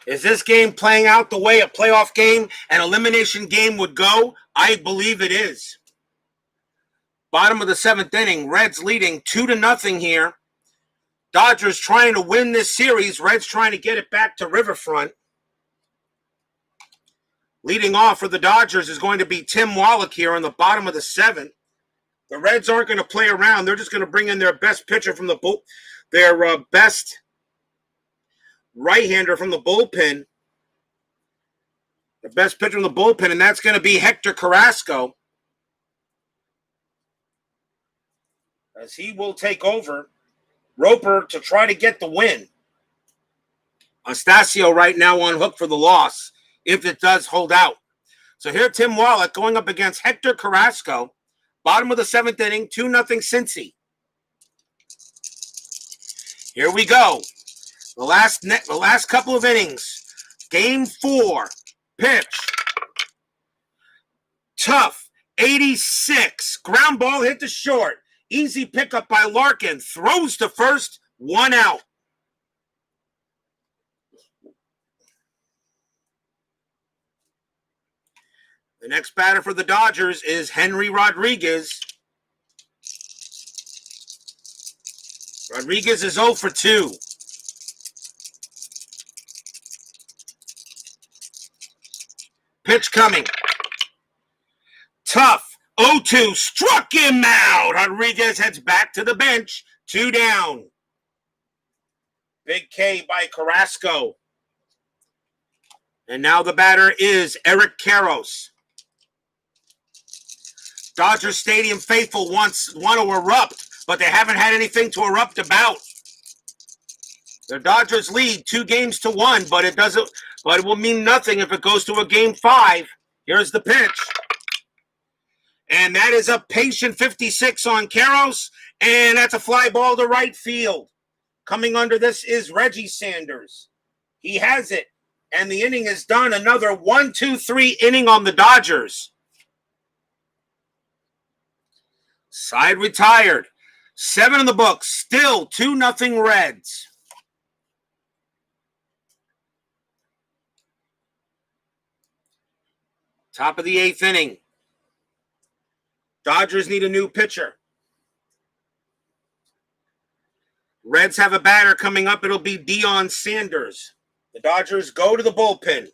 Is this game playing out the way a playoff game, an elimination game would go? I believe it is. Bottom of the 7th inning, Reds leading 2-0 here. Dodgers trying to win this series. Reds trying to get it back to Riverfront. Leading off for the Dodgers is going to be Tim Wallach here on the bottom of the 7th. The Reds aren't going to play around. They're just going to bring in their best pitcher from their best right-hander from the bullpen. The best pitcher in the bullpen, and that's going to be Hector Carrasco. As he will take over. Roper to try to get the win. Astacio right now on hook for the loss, if it does hold out. So here Tim Wallach going up against Hector Carrasco. Bottom of the 7th inning, 2-0 Cincy. Here we go. The last couple of innings. Game 4. Pitch. Tough. 86. Ground ball hit to short. Easy pickup by Larkin. Throws to first. 1 out. The next batter for the Dodgers is Henry Rodriguez. Rodriguez is 0 for 2. Pitch coming. Tough. 0-2. Struck him out. Rodriguez heads back to the bench. 2 down. Big K by Carrasco. And now the batter is Eric Karros. Dodger Stadium faithful want to erupt, but they haven't had anything to erupt about. The Dodgers lead 2-1, but it will mean nothing if it goes to a game 5. Here's the pitch. And that is a patient 56 on Karros, and that's a fly ball to right field. Coming under this is Reggie Sanders. He has it, and the inning is done. Another 1-2-3 inning on the Dodgers. Side retired. 7 in the books. Still 2-0 Reds. Top of the 8th inning. Dodgers need a new pitcher. Reds have a batter coming up. It'll be Deion Sanders. The Dodgers go to the bullpen.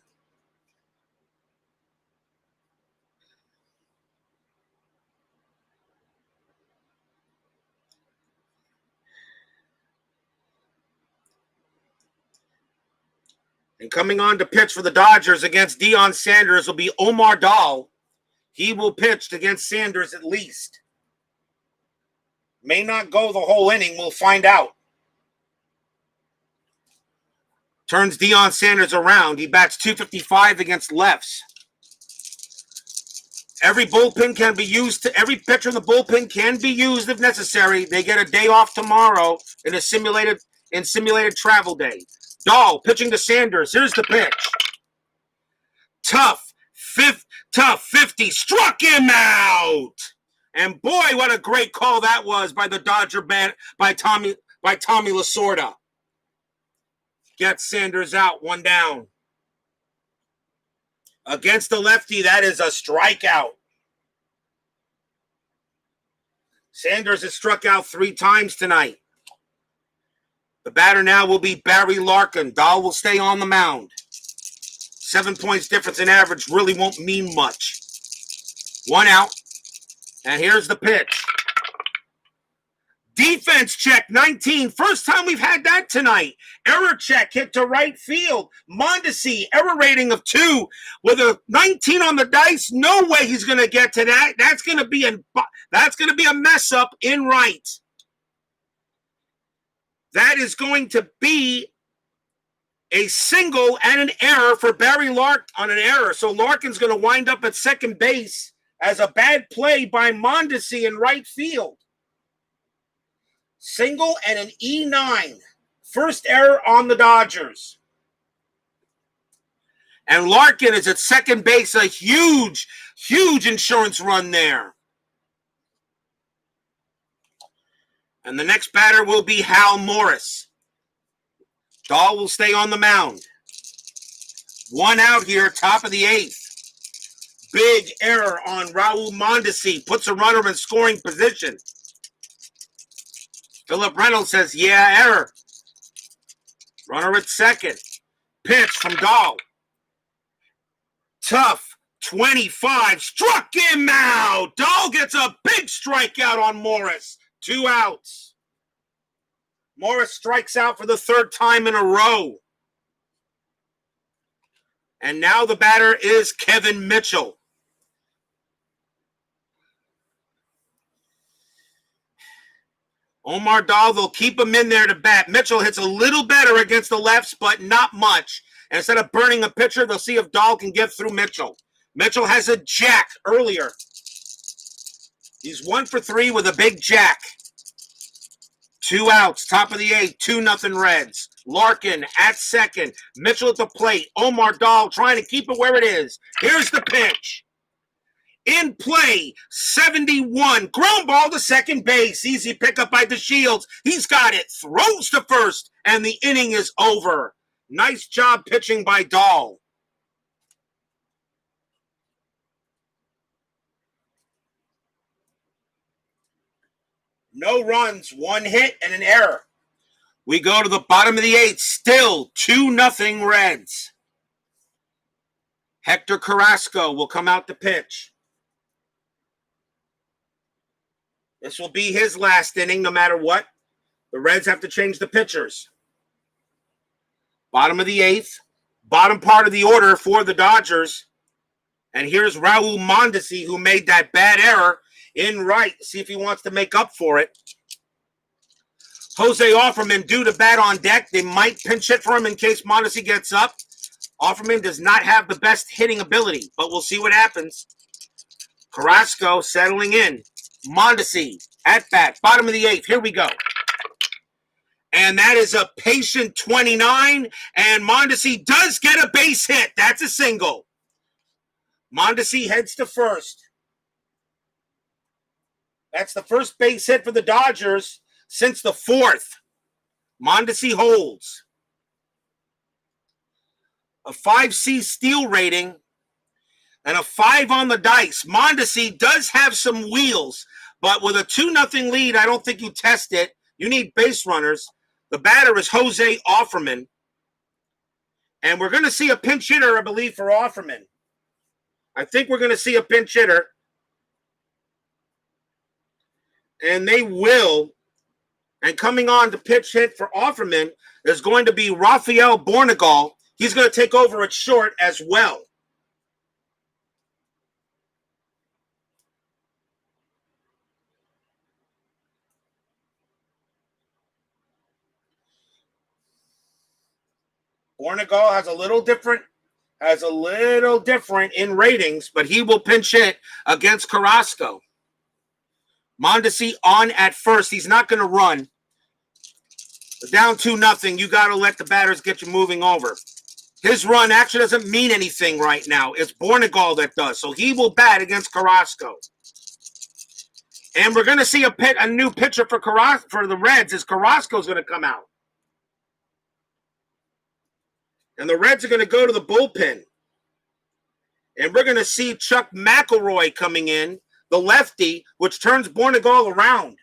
And coming on to pitch for the Dodgers against Deion Sanders will be Omar Dahl. He will pitch against Sanders at least. May not go the whole inning. We'll find out. Turns Deion Sanders around. He bats .255 against lefts. Every bullpen can be used. Every pitcher in the bullpen can be used if necessary. They get a day off tomorrow in a simulated travel day. Dahl pitching to Sanders. Here's the pitch. Tough 50. Struck him out. And boy, what a great call that was by the Dodger band by Tommy Lasorda. Gets Sanders out, 1 down. Against the lefty, that is a strikeout. Sanders has struck out 3 times tonight. The batter now will be Barry Larkin. Dahl will stay on the mound. 7 points difference in average really won't mean much. 1 out. And here's the pitch. Defense check, 19. First time we've had that tonight. Error check hit to right field. Mondesi, error rating of 2 with a 19 on the dice. No way he's going to get to that. That's going to be a mess up in right. That is going to be a single and an error for Barry Larkin on an error. So Larkin's going to wind up at second base as a bad play by Mondesi in right field. Single and an E9. First error on the Dodgers. And Larkin is at second base. A huge, huge insurance run there. And the next batter will be Hal Morris. Dahl will stay on the mound. 1 out here, top of the 8th. Big error on Raul Mondesi. Puts a runner in scoring position. Philip Reynolds says, yeah, error. Runner at second. Pitch from Dahl. Tough. 25. Struck him out. Dahl gets a big strikeout on Morris. 2 outs. Morris strikes out for the 3rd time in a row. And now the batter is Kevin Mitchell. Omar Dahl, they'll keep him in there to bat. Mitchell hits a little better against the lefts, but not much. And instead of burning a pitcher, they'll see if Dahl can get through Mitchell. Mitchell has a jack earlier. He's 1 for 3 with a big jack. 2 outs, top of the 8th, 2-0 Reds. Larkin at second. Mitchell at the plate. Omar Dahl trying to keep it where it is. Here's the pitch. In play, 71. Ground ball to second base. Easy pickup by DeShields. He's got it. Throws to first, and the inning is over. Nice job pitching by Dahl. No runs, 1 hit, and an error. We go to the bottom of the 8th. Still 2-0 Reds. Hector Carrasco will come out to pitch. This will be his last inning no matter what. The Reds have to change the pitchers. Bottom of the 8th. Bottom part of the order for the Dodgers. And here's Raul Mondesi, who made that bad error in right. See if he wants to make up for it. Jose Offerman due to bat on deck. They might pinch hit for him in case Mondesi gets up. Offerman does not have the best hitting ability, but we'll see what happens. Carrasco settling in. Mondesi at bat. Bottom of the 8th. Here we go. And that is a patient 29. And Mondesi does get a base hit. That's a single. Mondesi heads to first. That's the first base hit for the Dodgers since the 4th. Mondesi holds. A 5C steal rating and a 5 on the dice. Mondesi does have some wheels, but with a 2-0 lead, I don't think you test it. You need base runners. The batter is Jose Offerman. And we're going to see a pinch hitter, I believe, for Offerman. I think we're going to see a pinch hitter. And they will. And coming on to pitch hit for Offerman is going to be Rafael Bornegal. He's going to take over at short as well. Bornegal has a little different in ratings, but he will pinch hit against Carrasco. Mondesi on at first. He's not going to run. Down 2-0. You got to let the batters get you moving over. His run actually doesn't mean anything right now. It's Bornegal that does. So he will bat against Carrasco. And we're going to see a new pitcher for the Reds as Carrasco's going to come out. And the Reds are going to go to the bullpen. And we're going to see Chuck McElroy coming in, the lefty, which turns Bornegal around.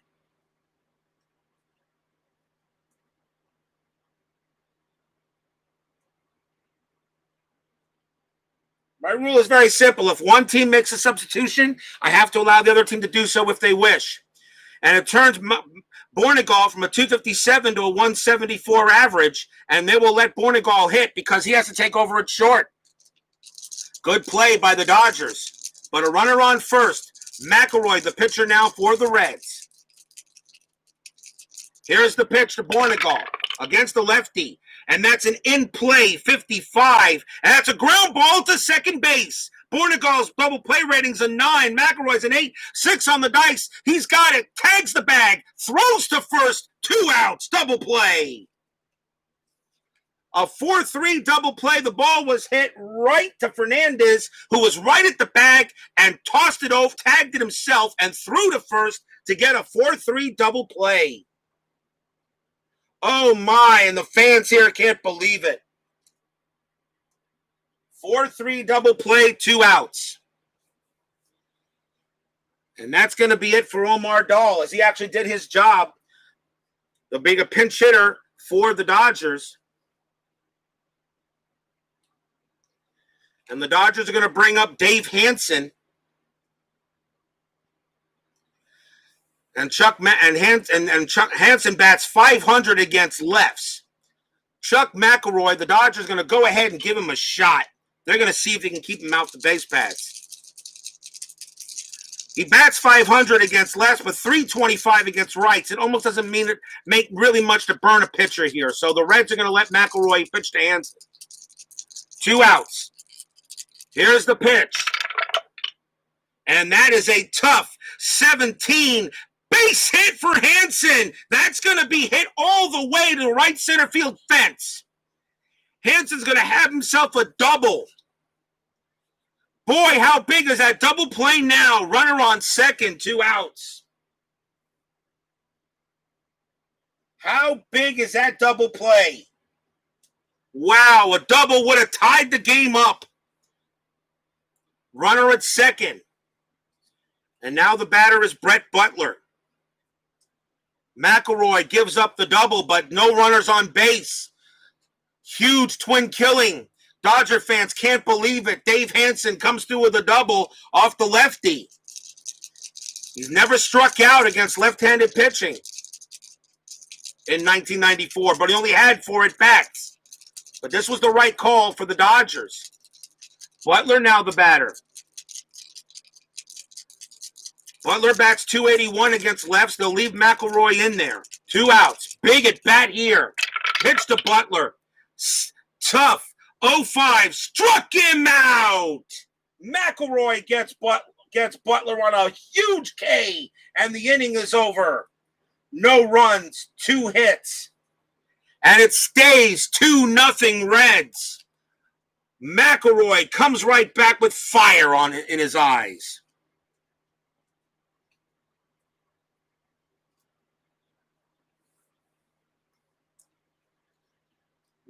My rule is very simple. If one team makes a substitution, I have to allow the other team to do so if they wish. And it turns Bornegal from a 257 to a 174 average, and they will let Bornegal hit because he has to take over at short. Good play by the Dodgers. But a runner on first. McElroy, the pitcher now for the Reds. Here's the pitch to Bornegal against the lefty. And that's an in-play 55. And that's a ground ball to second base. Bornegal's double play rating's a 9. McElroy's an 8. 6 on the dice. He's got it. Tags the bag. Throws to first. 2 outs. Double play. A 4-3 double play. The ball was hit right to Fernandez, who was right at the bag and tossed it over, tagged it himself, and threw to first to get a 4-3 double play. Oh my, and the fans here can't believe it. 4-3 double play, 2 outs. And that's going to be it for Omar Dahl, as he actually did his job. They'll be a pinch hitter for the Dodgers. And the Dodgers are going to bring up Dave Hansen. And Chuck Hansen bats 500 against lefts. Chuck McElroy, the Dodgers are going to go ahead and give him a shot. They're going to see if they can keep him out the base paths. He bats .500 against lefts, but .325 against rights. It almost doesn't mean it make really much to burn a pitcher here. So the Reds are going to let McElroy pitch to Hansen. 2 outs. Here's the pitch. And that is a tough 17 base hit for Hansen. That's going to be hit all the way to the right center field fence. Hansen's going to have himself a double. Boy, how big is that double play now? Runner on second, 2 outs. How big is that double play? Wow, a double would have tied the game up. Runner at second. And now the batter is Brett Butler. McElroy gives up the double, but no runners on base. Huge twin killing. Dodger fans can't believe it. Dave Hansen comes through with a double off the lefty. He's never struck out against left-handed pitching in 1994, but he only had 4 at-bats. But this was the right call for the Dodgers. Butler now the batter. Butler bats .281 against lefts. They'll leave McElroy in there. 2 outs. Big at bat here. Pitch to Butler. Tough. 0-5. Struck him out. McElroy gets Butler on a huge K, and the inning is over. No runs, 2 hits. And it stays 2-0 Reds. McElroy comes right back with fire in his eyes.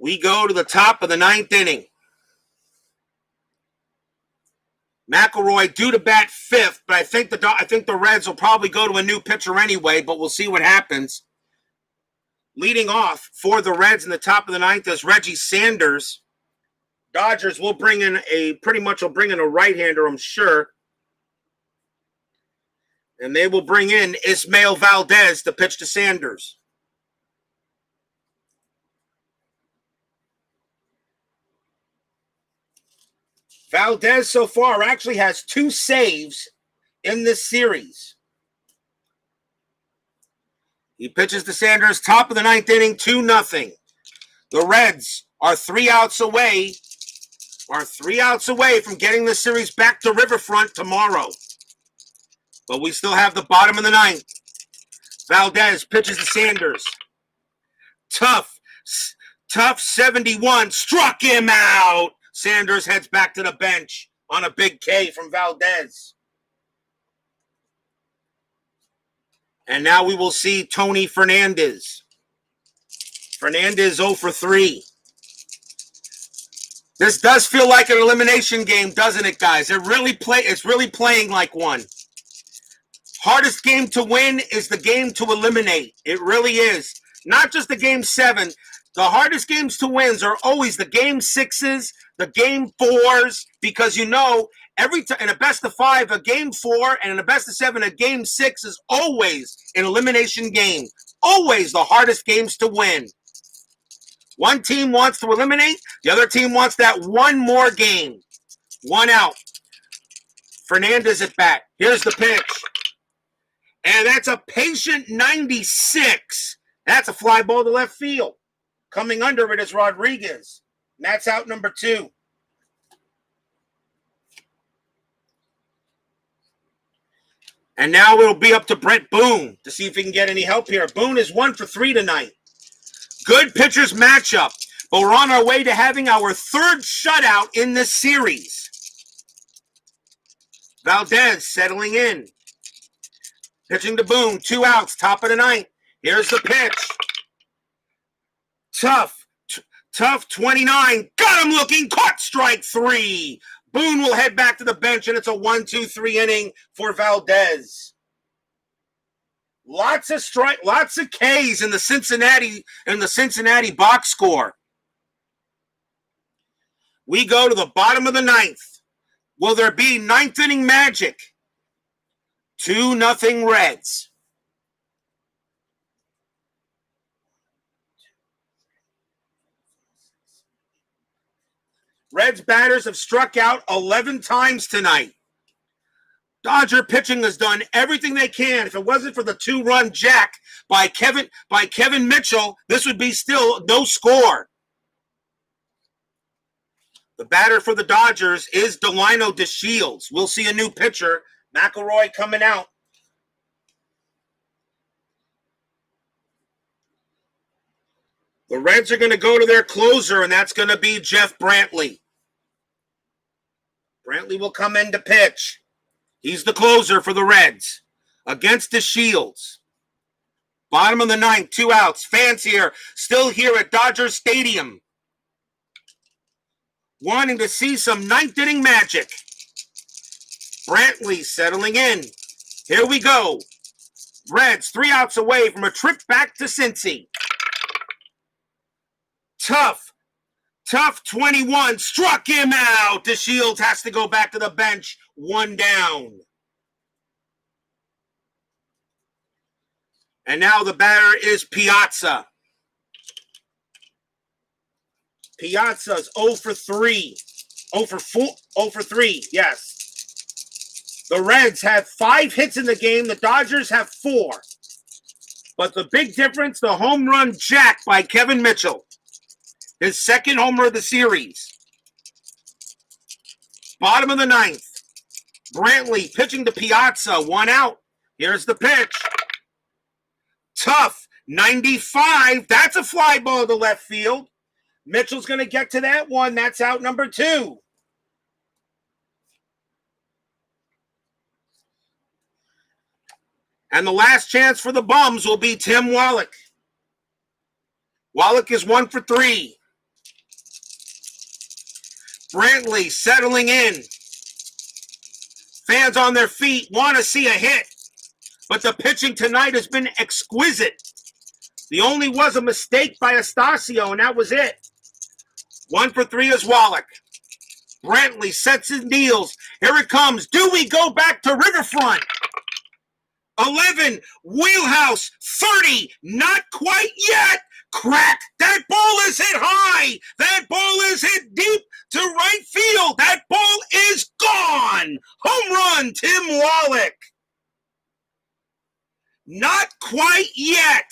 We go to the top of the 9th inning. McElroy due to bat 5th, but I think the Reds will probably go to a new pitcher anyway, but we'll see what happens. Leading off for the Reds in the top of the 9th is Reggie Sanders. Dodgers will bring in a right-hander, I'm sure. And they will bring in Ismael Valdez to pitch to Sanders. Valdez so far actually has 2 saves in this series. He pitches to Sanders, top of the 9th inning, 2-0. The Reds are 3 outs away from getting this series back to Riverfront tomorrow. But we still have the bottom of the 9th. Valdez pitches to Sanders. Tough 71, struck him out. Sanders heads back to the bench on a big K from Valdez. And now we will see Tony Fernandez. Fernandez 0 for 3. This does feel like an elimination game, doesn't it, guys? It's really playing like one. Hardest game to win is the game to eliminate. It really is. Not just the game 7. The hardest games to win are always the game 6s, the game 4s, because every time in a best of 5, a game 4, and in a best of 7, a game 6 is always an elimination game. Always the hardest games to win. One team wants to eliminate, the other team wants that one more game. 1 out. Fernandez at bat. Here's the pitch. And that's a patient 96. That's a fly ball to left field. Coming under it is Rodriguez. And that's out number 2. And now it'll be up to Brett Boone to see if he can get any help here. Boone is 1 for 3 tonight. Good pitchers matchup. But we're on our way to having our 3rd shutout in this series. Valdez settling in. Pitching to Boone. 2 outs. Top of the 9th. Here's the pitch. Tough 29. Got him looking. Caught strike 3. Boone will head back to the bench, and it's a 1-2-3 inning for Valdez. Lots of Ks in the Cincinnati box score. We go to the bottom of the 9th. Will there be 9th inning magic? 2-0 Reds. Reds batters have struck out 11 times tonight. Dodger pitching has done everything they can. If it wasn't for the 2-run jack by Kevin Mitchell, this would be still no score. The batter for the Dodgers is Delino DeShields. We'll see a new pitcher, McElroy, coming out. The Reds are going to go to their closer, and that's going to be Jeff Brantley. Brantley will come in to pitch. He's the closer for the Reds against DeShields. Bottom of the ninth, 2 outs. Fans here, still here at Dodger Stadium, wanting to see some ninth inning magic. Brantley settling in. Here we go. Reds 3 outs away from a trip back to Cincy. Tough 21, struck him out. DeShields has to go back to the bench, 1 down. And now the batter is Piazza. Piazza's 0 for 3. 0 for 4, 0 for 3, yes. The Reds have 5 hits in the game. The Dodgers have 4. But the big difference, the home run jack by Kevin Mitchell. His second homer of the series. Bottom of the ninth. Brantley pitching to Piazza. 1 out. Here's the pitch. Tough. 95. That's a fly ball to left field. Mitchell's going to get to that one. That's out number 2. And the last chance for the Bums will be Tim Wallach. Wallach is 1 for 3. Brantley settling in. Fans on their feet want to see a hit. But the pitching tonight has been exquisite. The only was a mistake by Astacio, and that was it. 1 for 3 is Wallach. Brantley sets and deals. Here it comes. Do we go back to Riverfront? 11. Wheelhouse. 30. Not quite yet. Crack. That ball is hit high. That ball is hit deep to right field. That ball is gone. Home run, Tim Wallach. Not quite yet.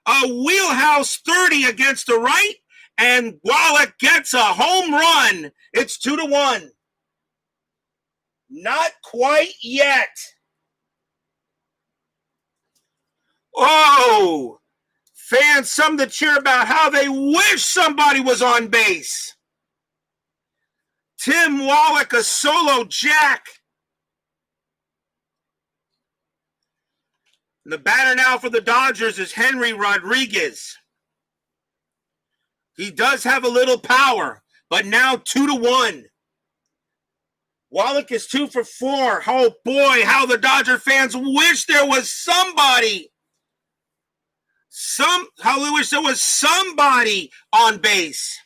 A wheelhouse 30 against the right, and Wallach gets a home run. It's 2-1. Not quite yet. Oh, fans, some to cheer about how they wish somebody was on base. Tim Wallach, a solo jack. And the batter now for the Dodgers is Henry Rodriguez. He does have a little power, but now 2-1. Wallach is 2 for 4. Oh boy, how the Dodger fans wish there was somebody. How they wish there was somebody on base.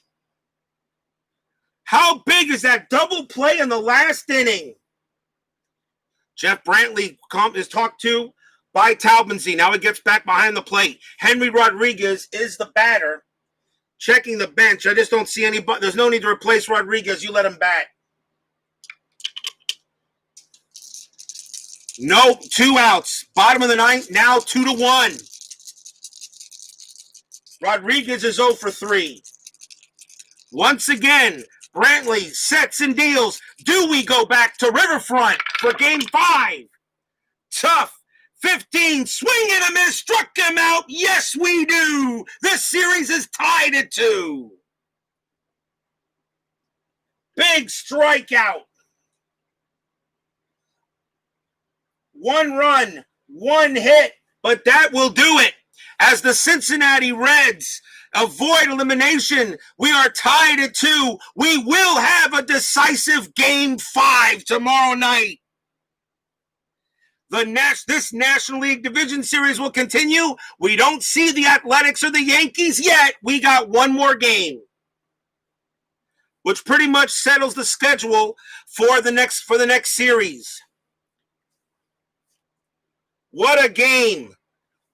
How big is that double play in the last inning? Jeff Brantley is talked to by Taubensee. Now he gets back behind the plate. Henry Rodriguez is the batter. Checking the bench. I just don't see anybody. There's no need to replace Rodriguez. You let him bat. Nope. 2 outs. Bottom of the ninth. Now 2-1. Rodriguez is 0 for 3. Once again, Brantley sets and deals. Do we go back to Riverfront for Game 5? Tough. 15, swing and a miss, struck him out. Yes, we do. This series is tied at 2. Big strikeout. 1 run, 1 hit, but that will do it. As the Cincinnati Reds avoid elimination, we are tied at 2. We will have a decisive Game 5 tomorrow night. This National League Division Series will continue. We don't see the Athletics or the Yankees yet. We got 1 more game, which pretty much settles the schedule for the next series. What a game.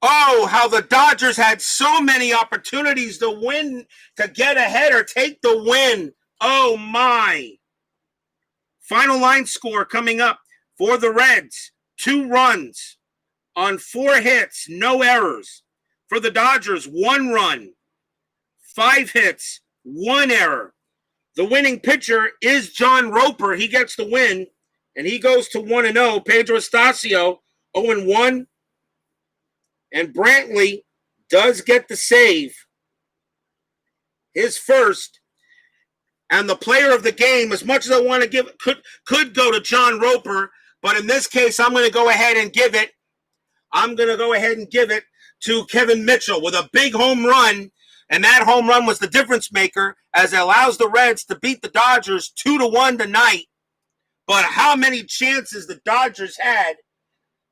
Oh, how the Dodgers had so many opportunities to win, to get ahead or take the win. Oh, my. Final line score coming up for the Reds. 2 runs on 4 hits, no errors. For the Dodgers, 1 run, 5 hits, 1 error. The winning pitcher is John Roper. He gets the win, and he goes to 1-0. Pedro Astacio, 0-1. And Brantley does get the save, his first. And the player of the game, as much as I want to give, could go to John Roper, but in this case, I'm going to go ahead and give it. To Kevin Mitchell with a big home run, and that home run was the difference maker as it allows the Reds to beat the Dodgers 2-1 tonight. But how many chances the Dodgers had,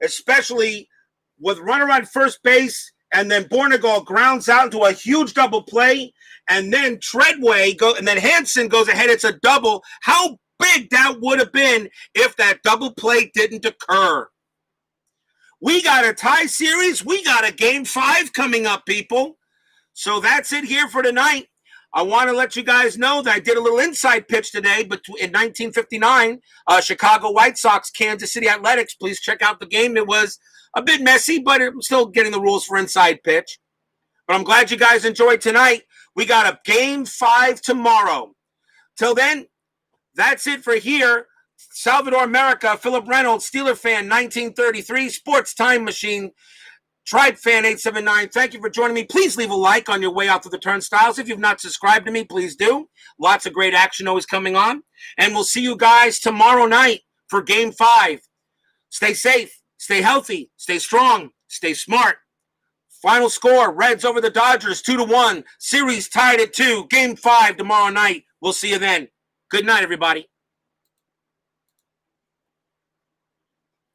especially with runner on first base, and then Bornegal grounds out into a huge double play, and then and then Hansen goes ahead. It's a double. How big that would have been if that double play didn't occur. We got a tie series. We got a game 5 coming up, people. So that's it here for tonight. I want to let you guys know that I did a little inside pitch today in 1959, Chicago White Sox, Kansas City Athletics. Please check out the game. It was a bit messy, but I'm still getting the rules for inside pitch. But I'm glad you guys enjoyed tonight. We got a game 5 tomorrow. Till then, that's it for here. Salvador America, Philip Reynolds, Steeler fan, 1933, Sports Time Machine, Tribe fan, 879. Thank you for joining me. Please leave a like on your way out through the turnstiles. If you've not subscribed to me, please do. Lots of great action always coming on. And we'll see you guys tomorrow night for Game 5. Stay safe, stay healthy, stay strong, stay smart. Final score, Reds over the Dodgers, 2-1. Series tied at 2. Game 5 tomorrow night. We'll see you then. Good night, everybody.